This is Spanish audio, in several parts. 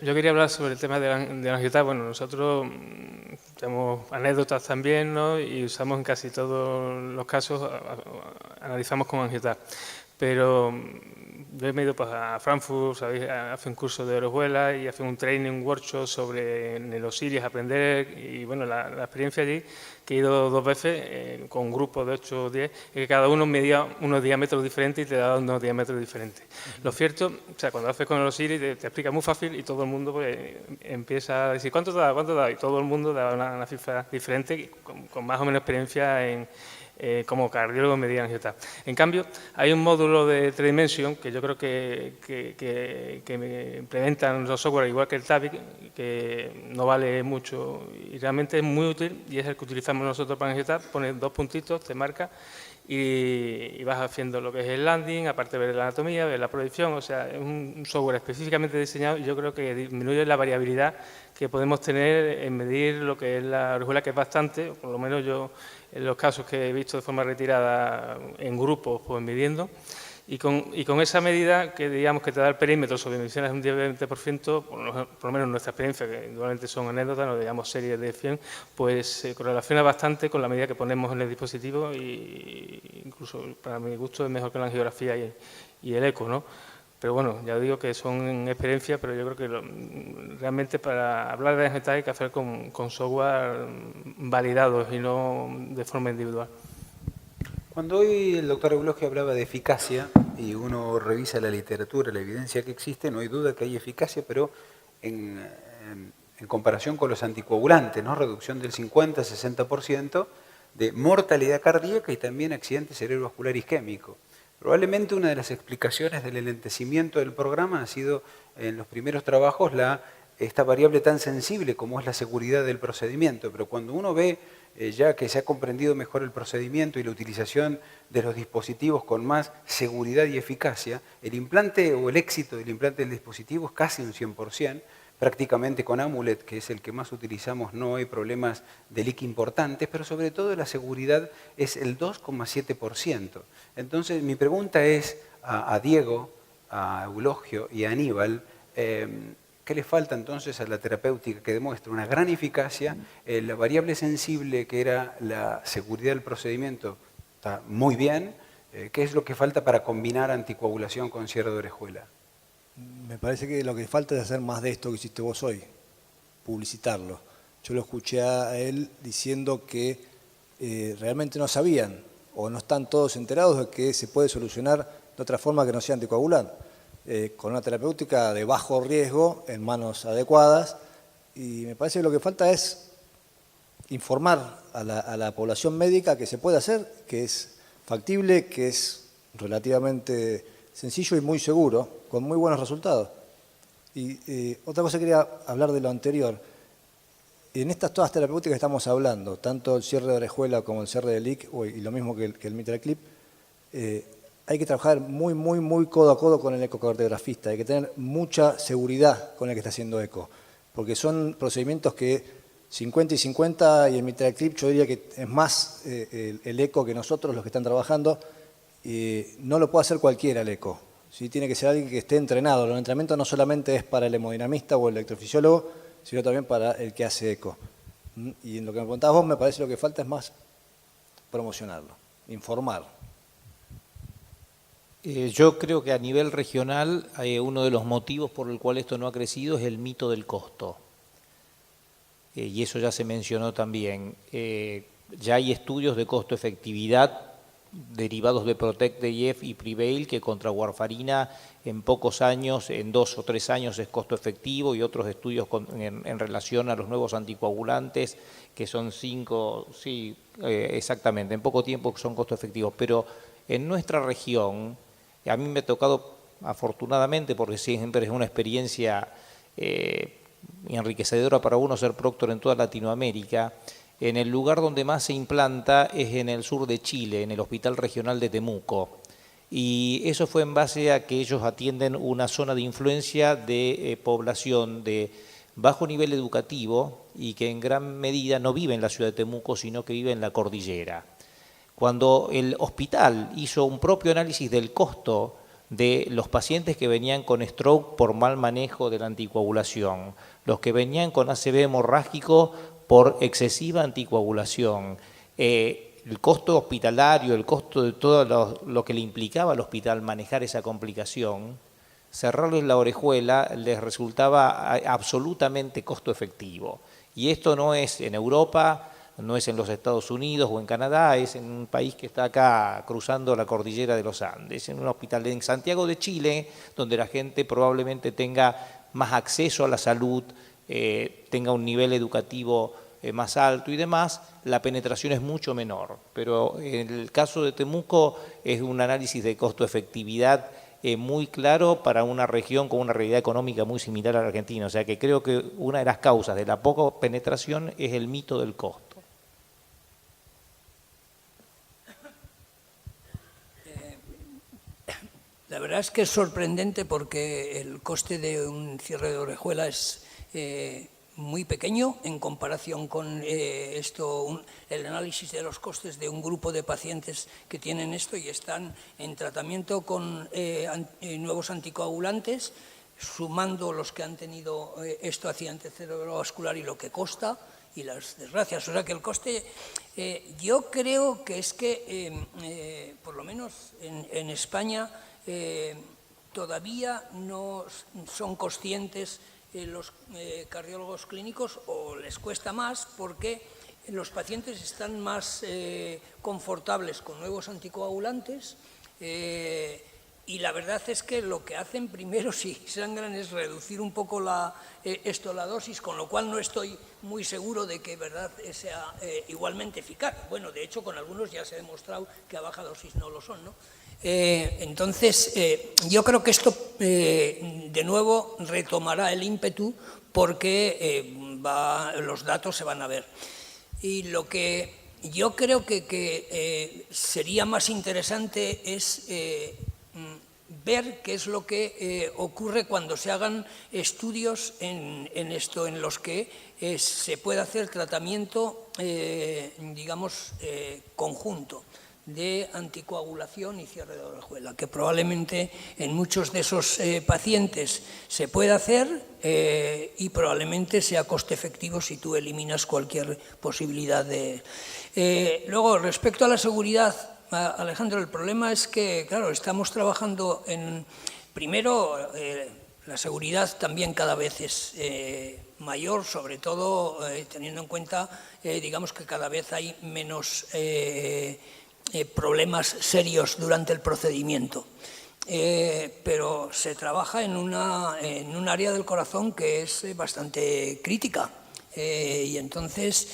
Yo quería hablar sobre el tema de la angiografía. Bueno, nosotros tenemos anécdotas también, ¿no? Y usamos en casi todos los casos, analizamos con angiografía. Pero yo me he ido pues, a Frankfurt, ¿sabéis? Hace un curso de Orejuela y hace un training, un workshop sobre Neurosiris, aprender. Y bueno, la experiencia allí, que he ido 2 veces con un grupo de 8 o 10, es que cada uno medía unos diámetros diferentes y te da unos diámetros diferentes. Lo cierto, o sea, cuando haces con el Osiris te explica muy fácil y todo el mundo pues, empieza a decir ¿cuánto da? ¿Cuánto da? Y todo el mundo da una cifra diferente con más o menos experiencia en como cardiólogo medida angiografía. En cambio, hay un módulo de 3 dimensions que yo creo que implementan los software igual que el TAVI, que no vale mucho y realmente es muy útil y es el que utilizamos nosotros para angiografía. Pones 2 puntitos, te marca y vas haciendo lo que es el landing, aparte de ver la anatomía, ver la proyección, o sea, es un software específicamente diseñado y yo creo que disminuye la variabilidad que podemos tener en medir lo que es la orejuela, que es bastante, por lo menos yo en los casos que he visto de forma retirada en grupos, pues midiendo, y con esa medida que digamos que te da el perímetro sobre emisiones de un 10-20%, por lo menos en nuestra experiencia, que igualmente son anécdotas, no digamos series de 100, pues se correlaciona bastante con la medida que ponemos en el dispositivo y incluso para mi gusto es mejor que la angiografía y el eco, ¿no? Pero bueno, ya digo que son experiencias, pero yo creo que realmente para hablar de angiografía hay que hacer con software validados y no de forma individual. Cuando hoy el doctor Eulogio hablaba de eficacia y uno revisa la literatura, la evidencia que existe, no hay duda que hay eficacia, pero en comparación con los anticoagulantes, ¿no? Reducción del 50-60% de mortalidad cardíaca y también accidente cerebrovascular isquémico. Probablemente una de las explicaciones del enlentecimiento del programa ha sido en los primeros trabajos esta variable tan sensible como es la seguridad del procedimiento, pero cuando uno ve ya que se ha comprendido mejor el procedimiento y la utilización de los dispositivos con más seguridad y eficacia, el implante o el éxito del implante del dispositivo es casi un 100%, prácticamente con Amulet, que es el que más utilizamos, no hay problemas de leak importantes, pero sobre todo la seguridad es el 2,7%. Entonces mi pregunta es a Diego, a Eulogio y a Aníbal, ¿qué le falta entonces a la terapéutica que demuestra una gran eficacia? La variable sensible que era la seguridad del procedimiento está muy bien. ¿Qué es lo que falta para combinar anticoagulación con cierre de orejuela? Me parece que lo que falta es hacer más de esto que hiciste vos hoy, publicitarlo. Yo lo escuché a él diciendo que realmente no sabían o no están todos enterados de que se puede solucionar de otra forma que no sea anticoagular. Con una terapéutica de bajo riesgo, en manos adecuadas, y me parece que lo que falta es informar a la población médica que se puede hacer, que es factible, que es relativamente sencillo y muy seguro, con muy buenos resultados. Y otra cosa quería hablar de lo anterior. En estas todas terapéuticas que estamos hablando, tanto el cierre de orejuela como el cierre de LIC, y lo mismo que el mitral clip, hay que trabajar muy codo a codo con el ecocardiografista, hay que tener mucha seguridad con el que está haciendo eco, porque son procedimientos que 50 y 50 y el mitral clip yo diría que es más el eco que nosotros los que están trabajando, no lo puede hacer cualquiera el eco, ¿sí? Tiene que ser alguien que esté entrenado, el entrenamiento no solamente es para el hemodinamista o el electrofisiólogo, sino también para el que hace eco. Y en lo que me preguntabas vos me parece lo que falta es más promocionarlo, informar. Yo creo que a nivel regional uno de los motivos por el cual esto no ha crecido es el mito del costo. Y eso ya se mencionó también. Ya hay estudios de costo-efectividad derivados de PROTECT-EIF y PREVAIL que contra warfarina en pocos años, en 2 o 3 años es costo efectivo, y otros estudios en relación a los nuevos anticoagulantes que son 5, sí, exactamente, en poco tiempo son costo efectivos. Pero en nuestra región, a mí me ha tocado, afortunadamente, porque siempre es una experiencia enriquecedora para uno ser proctor en toda Latinoamérica, en el lugar donde más se implanta es en el sur de Chile, en el Hospital Regional de Temuco. Y eso fue en base a que ellos atienden una zona de influencia de población de bajo nivel educativo y que en gran medida no vive en la ciudad de Temuco, sino que vive en la cordillera. Cuando el hospital hizo un propio análisis del costo de los pacientes que venían con stroke por mal manejo de la anticoagulación, los que venían con ACV hemorrágico por excesiva anticoagulación, el costo hospitalario, el costo de todo lo que le implicaba al hospital manejar esa complicación, cerrarles la orejuela les resultaba absolutamente costo efectivo. Y esto no es en Europa, no es en los Estados Unidos o en Canadá, es en un país que está acá cruzando la cordillera de los Andes, en un hospital en Santiago de Chile, donde la gente probablemente tenga más acceso a la salud, tenga un nivel educativo más alto y demás, la penetración es mucho menor. Pero en el caso de Temuco es un análisis de costo-efectividad muy claro para una región con una realidad económica muy similar a la Argentina. O sea que creo que una de las causas de la poca penetración es el mito del costo. La verdad es que es sorprendente porque el coste de un cierre de orejuela es muy pequeño en comparación con el análisis de los costes de un grupo de pacientes que tienen esto y están en tratamiento con nuevos anticoagulantes, sumando los que han tenido esto accidente cerebrovascular y lo que costa y las desgracias. O sea que el coste, yo creo que es que, por lo menos en España, todavía no son conscientes los cardiólogos clínicos, o les cuesta más porque los pacientes están más confortables con nuevos anticoagulantes y la verdad es que lo que hacen primero si sangran es reducir un poco la dosis, con lo cual no estoy muy seguro de que sea igualmente eficaz. Bueno, de hecho con algunos ya se ha demostrado que a baja dosis no lo son, ¿no? Entonces, yo creo que esto de nuevo retomará el ímpetu porque los datos se van a ver. Y lo que yo creo que sería más interesante es ver qué es lo que ocurre cuando se hagan estudios en los que se pueda hacer tratamiento, digamos, conjunto de anticoagulación y cierre de orejuela, que probablemente en muchos de esos pacientes se pueda hacer y probablemente sea coste efectivo si tú eliminas cualquier posibilidad de... Luego, respecto a la seguridad, Alejandro, el problema es que, claro, estamos trabajando en... Primero, la seguridad también cada vez es mayor, sobre todo teniendo en cuenta, digamos, que cada vez hay menos... problemas serios durante el procedimiento. Pero se trabaja en un área del corazón que es bastante crítica. Y entonces,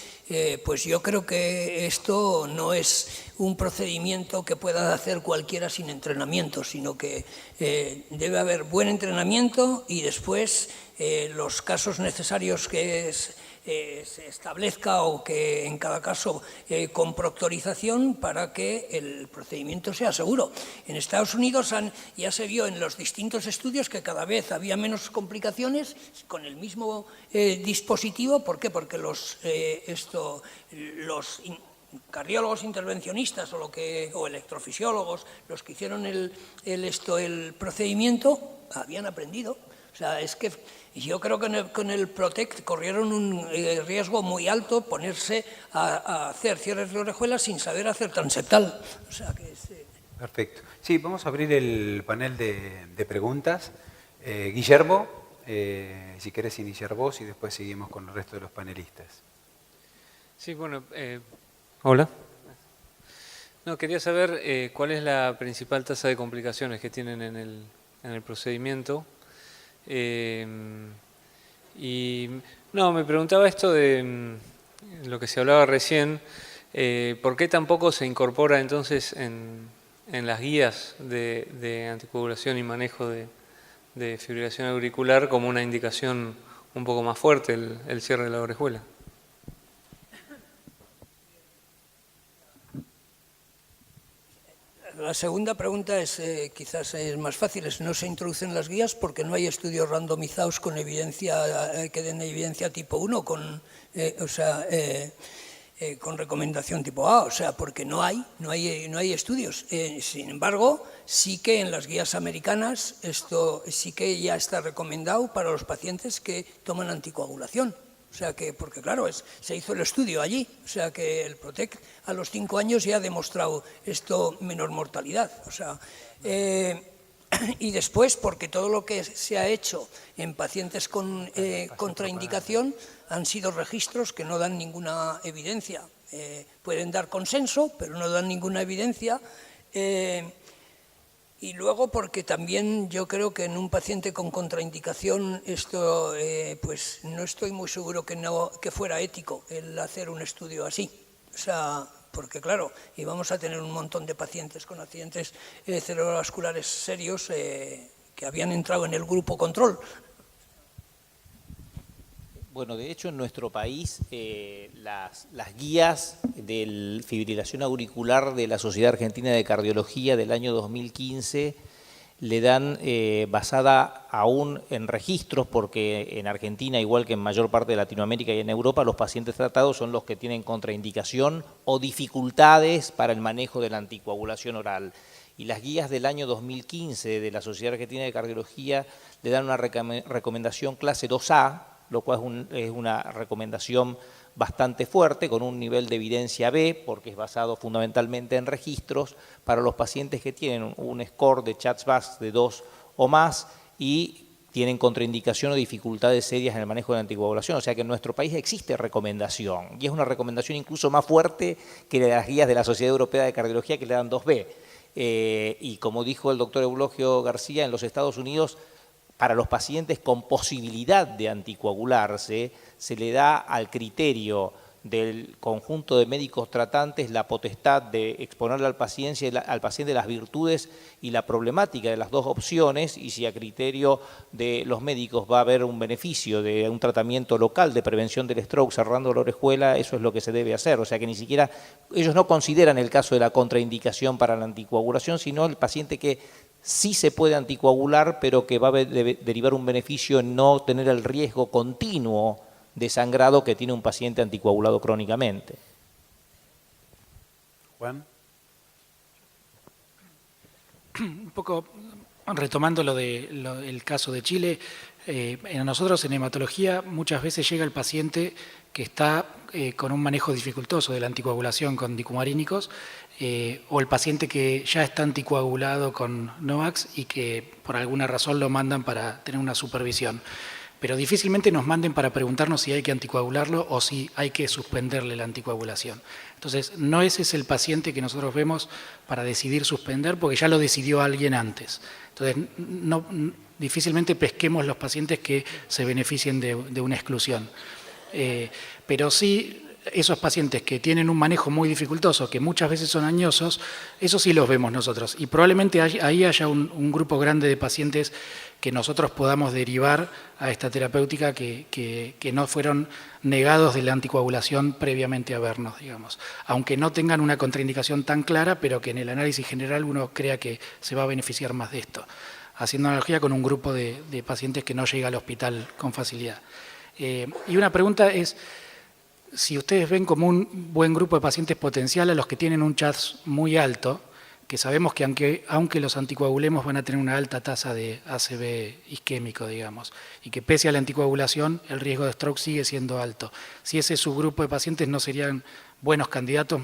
pues yo creo que esto no es un procedimiento que pueda hacer cualquiera sin entrenamiento, sino que debe haber buen entrenamiento y después los casos necesarios que se establezca o que en cada caso con proctorización para que el procedimiento sea seguro. En Estados Unidos ya se vio en los distintos estudios que cada vez había menos complicaciones con el mismo dispositivo. ¿Por qué? Porque los cardiólogos intervencionistas o electrofisiólogos, los que hicieron el procedimiento, habían aprendido. O sea, es que yo creo que con el PROTECT corrieron un riesgo muy alto ponerse a hacer cierres de orejuelas sin saber hacer transeptal. O sea que Perfecto. Sí, vamos a abrir el panel de preguntas. Guillermo, si querés iniciar vos y después seguimos con el resto de los panelistas. Sí, bueno, hola. No, quería saber cuál es la principal tasa de complicaciones que tienen en el procedimiento. Y no, me preguntaba esto de lo que se hablaba recién, ¿por qué tampoco se incorpora entonces en las guías de anticoagulación y manejo de fibrilación auricular como una indicación un poco más fuerte el cierre de la orejuela? La segunda pregunta quizás es más fácil, no se introducen las guías porque no hay estudios randomizados con evidencia que den evidencia tipo 1, con recomendación tipo A, o sea, porque no hay estudios. Sin embargo, sí que en las guías americanas esto sí que ya está recomendado para los pacientes que toman anticoagulación. O sea que, porque claro, se hizo el estudio allí, o sea que el Protect a los 5 años ya ha demostrado esto menor mortalidad. O sea, y después, porque todo lo que se ha hecho en pacientes con contraindicación han sido registros que no dan ninguna evidencia. Pueden dar consenso, pero no dan ninguna evidencia. Y luego porque también yo creo que en un paciente con contraindicación esto, pues no estoy muy seguro que fuera ético el hacer un estudio así. O sea, porque claro, íbamos a tener un montón de pacientes con accidentes cerebrovasculares serios que habían entrado en el grupo control. Bueno, de hecho en nuestro país las guías de fibrilación auricular de la Sociedad Argentina de Cardiología del año 2015 le dan basada aún en registros, porque en Argentina, igual que en mayor parte de Latinoamérica y en Europa, los pacientes tratados son los que tienen contraindicación o dificultades para el manejo de la anticoagulación oral. Y las guías del año 2015 de la Sociedad Argentina de Cardiología le dan una recomendación clase 2A, lo cual es una recomendación bastante fuerte, con un nivel de evidencia B, porque es basado fundamentalmente en registros, para los pacientes que tienen un score de CHA2DS2 de 2 o más y tienen contraindicación o dificultades serias en el manejo de la anticoagulación. O sea que en nuestro país existe recomendación, y es una recomendación incluso más fuerte que las guías de la Sociedad Europea de Cardiología, que le dan 2B. Y como dijo el doctor Eulogio García, en los Estados Unidos, para los pacientes con posibilidad de anticoagularse, se le da al criterio del conjunto de médicos tratantes la potestad de exponerle al paciente las virtudes y la problemática de las dos opciones, y si a criterio de los médicos va a haber un beneficio de un tratamiento local de prevención del stroke cerrando la orejuela, eso es lo que se debe hacer. O sea que ni siquiera, ellos no consideran el caso de la contraindicación para la anticoagulación, sino el paciente que sí se puede anticoagular, pero que va a derivar un beneficio en no tener el riesgo continuo de sangrado que tiene un paciente anticoagulado crónicamente. Juan. Un poco retomando el caso de Chile, en nosotros en hematología muchas veces llega el paciente que está con un manejo dificultoso de la anticoagulación con dicumarínicos, o el paciente que ya está anticoagulado con NOACs y que por alguna razón lo mandan para tener una supervisión. Pero difícilmente nos manden para preguntarnos si hay que anticoagularlo o si hay que suspenderle la anticoagulación. Entonces, no ese es el paciente que nosotros vemos para decidir suspender, porque ya lo decidió alguien antes. Entonces, difícilmente pesquemos los pacientes que se beneficien de una exclusión. Pero sí, esos pacientes que tienen un manejo muy dificultoso, que muchas veces son añosos, esos sí los vemos nosotros. Y probablemente ahí haya un grupo grande de pacientes que nosotros podamos derivar a esta terapéutica que no fueron negados de la anticoagulación previamente a vernos, digamos. Aunque no tengan una contraindicación tan clara, pero que en el análisis general uno crea que se va a beneficiar más de esto. Haciendo analogía con un grupo de pacientes que no llega al hospital con facilidad. Y una pregunta es, si ustedes ven como un buen grupo de pacientes potencial a los que tienen un CHA2DS muy alto, que sabemos que aunque los anticoagulemos van a tener una alta tasa de ACV isquémico, digamos, y que pese a la anticoagulación el riesgo de stroke sigue siendo alto. Si ese subgrupo de pacientes no serían buenos candidatos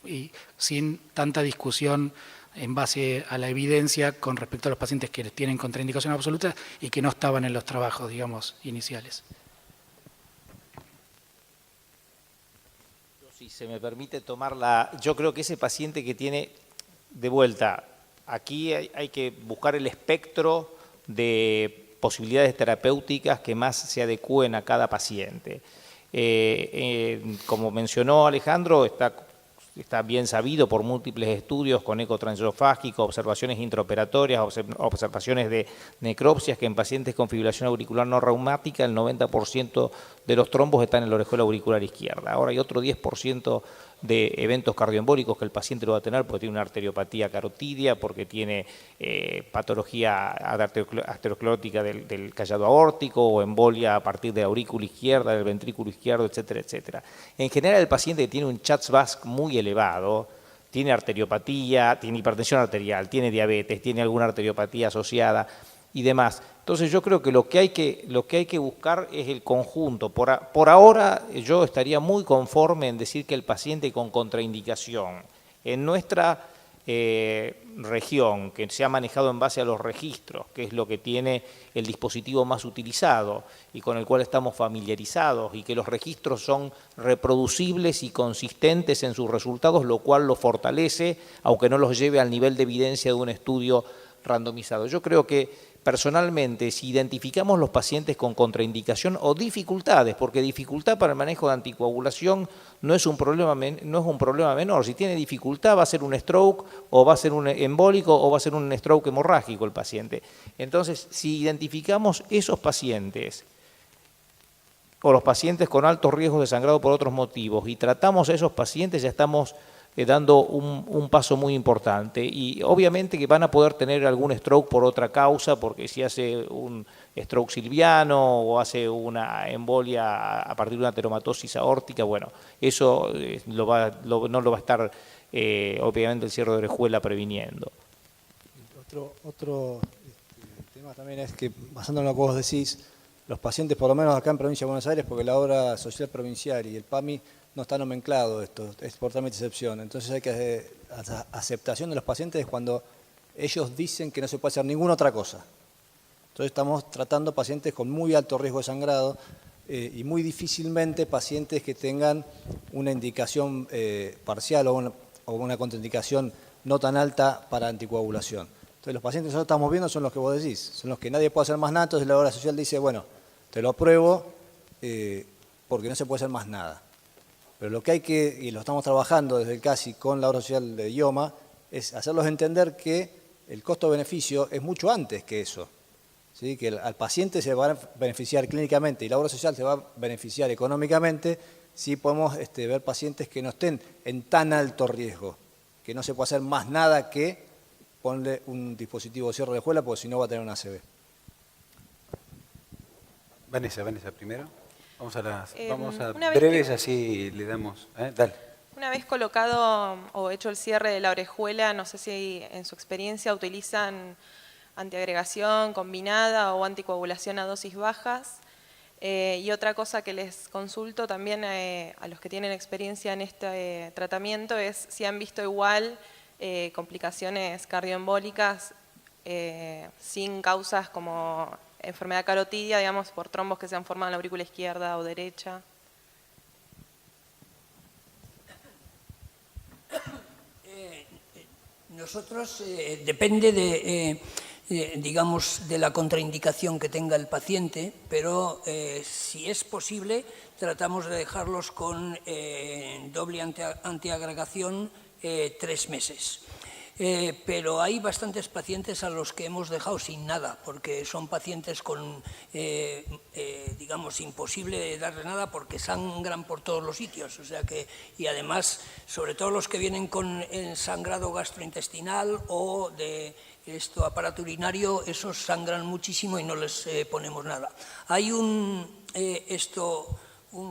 y sin tanta discusión en base a la evidencia con respecto a los pacientes que tienen contraindicación absoluta y que no estaban en los trabajos, digamos, iniciales. Si se me permite tomarla, yo creo que ese paciente que tiene, de vuelta, aquí hay que buscar el espectro de posibilidades terapéuticas que más se adecúen a cada paciente. Como mencionó Alejandro, está está bien sabido por múltiples estudios con eco transesofágico, observaciones intraoperatorias, observaciones de necropsias, que en pacientes con fibrilación auricular no reumática el 90% de los trombos están en la orejuela auricular izquierda. Ahora hay otro 10% de eventos cardioembólicos que el paciente lo va a tener porque tiene una arteriopatía carotidia, porque tiene patología aterosclerótica del callado aórtico o embolia a partir de la aurícula izquierda, del ventrículo izquierdo, etcétera, etcétera. En general, el paciente que tiene un CHA2-VASc muy elevado, tiene arteriopatía, tiene hipertensión arterial, tiene diabetes, tiene alguna arteriopatía asociada y demás. Entonces yo creo que lo que hay que buscar es el conjunto. Por ahora yo estaría muy conforme en decir que el paciente con contraindicación en nuestra región, que se ha manejado en base a los registros, que es lo que tiene el dispositivo más utilizado y con el cual estamos familiarizados, y que los registros son reproducibles y consistentes en sus resultados, lo cual lo fortalece, aunque no los lleve al nivel de evidencia de un estudio randomizado. Yo creo que personalmente, si identificamos los pacientes con contraindicación o dificultades, porque dificultad para el manejo de anticoagulación no es un problema menor. Si tiene dificultad va a ser un stroke o va a ser un embólico o va a ser un stroke hemorrágico el paciente. Entonces, si identificamos esos pacientes o los pacientes con altos riesgos de sangrado por otros motivos y tratamos a esos pacientes, ya estamos dando un paso muy importante, y obviamente que van a poder tener algún stroke por otra causa, porque si hace un stroke silviano o hace una embolia a partir de una ateromatosis aórtica, bueno, eso no lo va a estar obviamente el cierre de orejuela previniendo. Otro tema también es que, basándonos en lo que vos decís, los pacientes, por lo menos acá en Provincia de Buenos Aires, porque la obra social provincial y el PAMI no está nomenclado esto, es por trámite de excepción. Entonces hay que aceptación de los pacientes cuando ellos dicen que no se puede hacer ninguna otra cosa. Entonces estamos tratando pacientes con muy alto riesgo de sangrado y muy difícilmente pacientes que tengan una indicación parcial o una contraindicación no tan alta para anticoagulación. Entonces los pacientes que nosotros estamos viendo son los que vos decís, son los que nadie puede hacer más nada, entonces la obra social dice, bueno, te lo apruebo porque no se puede hacer más nada. Pero lo que hay que, y lo estamos trabajando desde el CASI con la obra social de IOMA, es hacerlos entender que el costo-beneficio es mucho antes que eso. ¿Sí? Que al paciente se va a beneficiar clínicamente y la obra social se va a beneficiar económicamente si podemos ver pacientes que no estén en tan alto riesgo, que no se puede hacer más nada que ponerle un dispositivo de cierre de orejuela, porque si no va a tener una ACV. Vanessa primero. Vamos a una vez breves, así le damos. Dale. Una vez colocado o hecho el cierre de la orejuela, no sé si en su experiencia utilizan antiagregación combinada o anticoagulación a dosis bajas. Y otra cosa que les consulto también a los que tienen experiencia en este tratamiento es si han visto igual complicaciones cardioembólicas sin causas como enfermedad carotidia, digamos, por trombos que se han formado en la aurícula izquierda o derecha. Nosotros, depende digamos, de la contraindicación que tenga el paciente, pero si es posible, tratamos de dejarlos con doble antiagregación 3 meses. Pero hay bastantes pacientes a los que hemos dejado sin nada, porque son pacientes con, digamos, imposible darle nada porque sangran por todos los sitios. O sea que, y además, sobre todo los que vienen con sangrado gastrointestinal o de aparato urinario, esos sangran muchísimo y no les ponemos nada. Hay un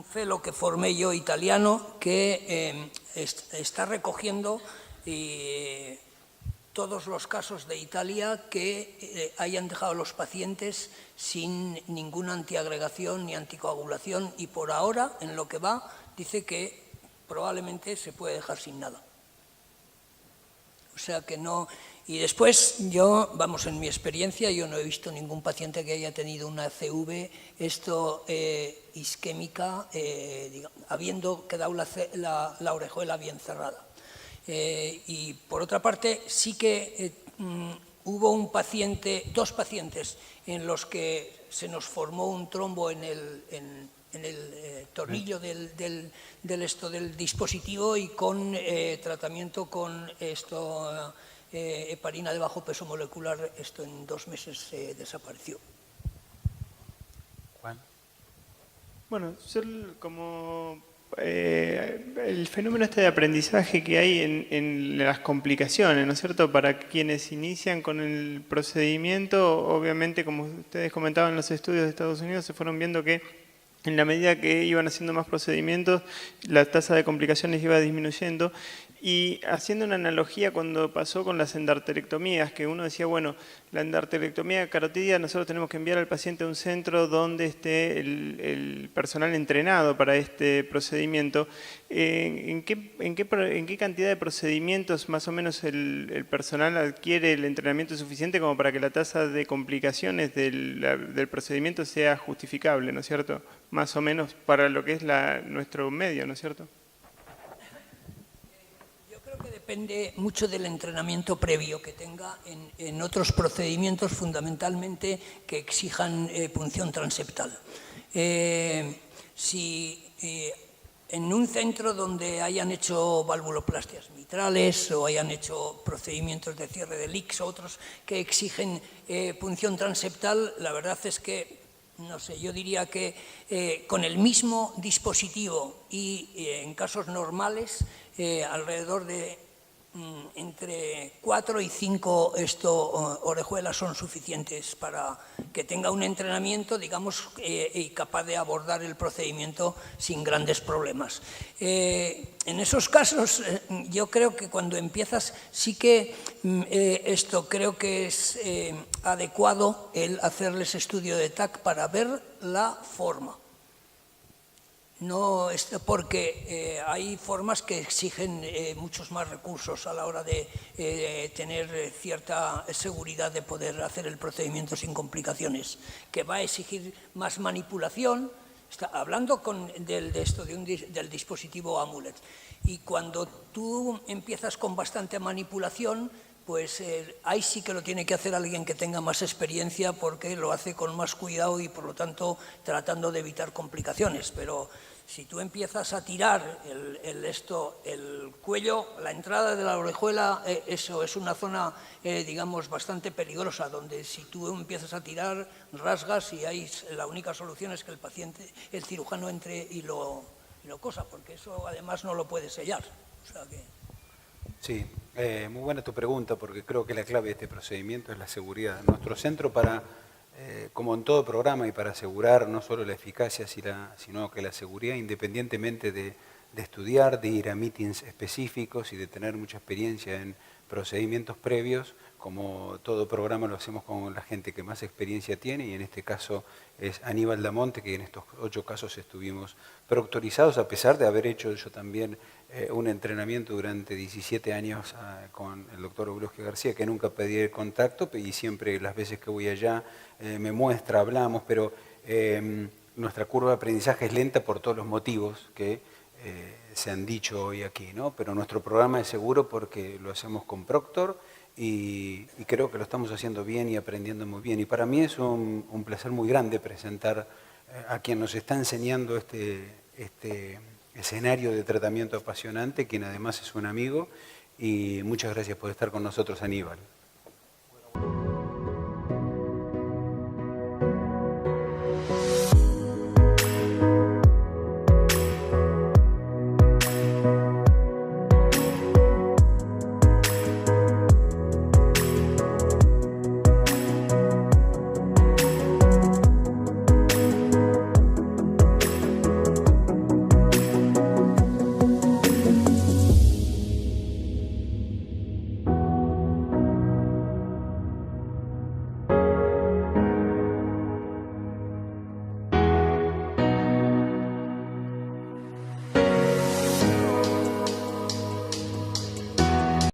fellow que formé yo italiano que está recogiendo todos los casos de Italia que hayan dejado los pacientes sin ninguna antiagregación ni anticoagulación, y por ahora, en lo que va, dice que probablemente se puede dejar sin nada. O sea que no. Y después yo, vamos, en mi experiencia, yo no he visto ningún paciente que haya tenido una CV isquémica, habiendo quedado la orejuela bien cerrada. Y por otra parte, sí que hubo dos pacientes en los que se nos formó un trombo en tornillo del dispositivo y con tratamiento con heparina de bajo peso molecular. Esto en 2 meses desapareció. Juan. Bueno, yo como el fenómeno este de aprendizaje que hay en las complicaciones, ¿no es cierto? Para quienes inician con el procedimiento, obviamente, como ustedes comentaban en los estudios de Estados Unidos, se fueron viendo que en la medida que iban haciendo más procedimientos, la tasa de complicaciones iba disminuyendo. Y haciendo una analogía cuando pasó con las endarterectomías, que uno decía, bueno, la endarterectomía carotidia nosotros tenemos que enviar al paciente a un centro donde esté el personal entrenado para este procedimiento. ¿En qué cantidad de procedimientos más o menos el personal adquiere el entrenamiento suficiente como para que la tasa de complicaciones del procedimiento sea justificable, ¿no es cierto? Más o menos para lo que es nuestro medio, ¿no es cierto? Depende mucho del entrenamiento previo que tenga en otros procedimientos, fundamentalmente que exijan punción transeptal. Si en un centro donde hayan hecho valvuloplastias mitrales o hayan hecho procedimientos de cierre de leaks o otros que exigen punción transeptal, la verdad es que, no sé, yo diría que con el mismo dispositivo y en casos normales, alrededor de entre 4 y 5 orejuelas son suficientes para que tenga un entrenamiento, digamos, y capaz de abordar el procedimiento sin grandes problemas. En esos casos, yo creo que cuando empiezas, sí que creo que es adecuado el hacerles estudio de TAC para ver la forma. No, porque hay formas que exigen muchos más recursos a la hora de tener cierta seguridad de poder hacer el procedimiento sin complicaciones, que va a exigir más manipulación. Hablando del dispositivo Amulet, y cuando tú empiezas con bastante manipulación, pues ahí sí que lo tiene que hacer alguien que tenga más experiencia, porque lo hace con más cuidado y por lo tanto tratando de evitar complicaciones. Pero si tú empiezas a tirar el cuello, la entrada de la orejuela, eso es una zona, digamos, bastante peligrosa, donde si tú empiezas a tirar, rasgas, y la única solución es que el cirujano entre y lo cosa, porque eso además no lo puede sellar. O sea que... Sí, muy buena tu pregunta, porque creo que la clave de este procedimiento es la seguridad. Nuestro centro, como en todo programa, y para asegurar no solo la eficacia, sino que la seguridad, independientemente de estudiar, de ir a meetings específicos y de tener mucha experiencia en procedimientos previos, como todo programa lo hacemos con la gente que más experiencia tiene, y en este caso es Aníbal Damonte, que en estos 8 casos estuvimos proctorizados, a pesar de haber hecho yo también un entrenamiento durante 17 años con el doctor Eulogio García, que nunca pedí el contacto, y siempre las veces que voy allá me muestra, hablamos, pero nuestra curva de aprendizaje es lenta por todos los motivos que se han dicho hoy aquí, ¿no? Pero nuestro programa es seguro porque lo hacemos con Proctor y creo que lo estamos haciendo bien y aprendiendo muy bien. Y para mí es un placer muy grande presentar a quien nos está enseñando este escenario de tratamiento apasionante, quien además es un amigo, y muchas gracias por estar con nosotros, Aníbal.